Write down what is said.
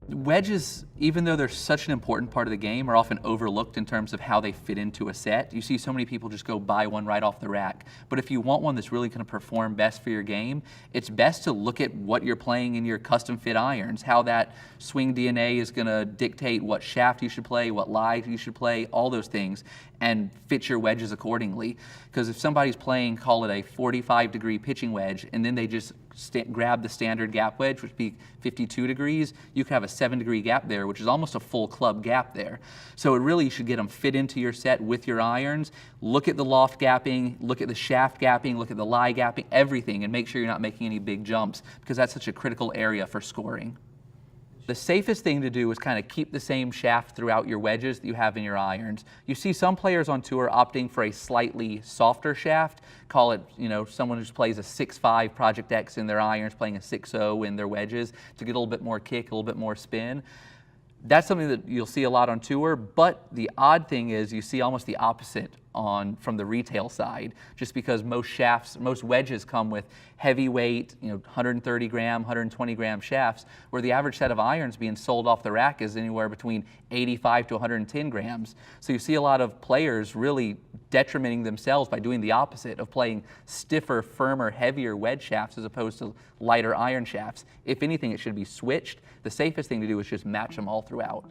Wedges, even though they're such an important part of the game, are often overlooked in terms of how they fit into a set. You see so many people just go buy one right off the rack. But if you want one that's really going to perform best for your game, it's best to look at what you're playing in your custom fit irons, how that swing DNA is going to dictate what shaft you should play, what lie you should play, all those things, and fit your wedges accordingly. Because if somebody's playing, call it a 45-degree pitching wedge, and then they just grab the standard gap wedge, which would be 52 degrees, you could have a 7-degree gap there, which is almost a full club gap there. So it really, you should get them fit into your set with your irons. Look at the loft gapping, look at the shaft gapping, look at the lie gapping, everything, and make sure you're not making any big jumps, because that's such a critical area for scoring. The safest thing to do is kind of keep the same shaft throughout your wedges that you have in your irons. You see some players on tour opting for a slightly softer shaft. Call it, someone who plays a 6.5 Project X in their irons, playing a 6.0 in their wedges to get a little bit more kick, a little bit more spin. That's something that you'll see a lot on tour, but the odd thing is you see almost the opposite from the retail side, just because most wedges come with heavyweight, 130 gram, 120 gram shafts, where the average set of irons being sold off the rack is anywhere between 85 to 110 grams. So you see a lot of players really detrimenting themselves by doing the opposite of playing stiffer, firmer, heavier wedge shafts as opposed to lighter iron shafts. If anything, it should be switched. The safest thing to do is just match them all throughout.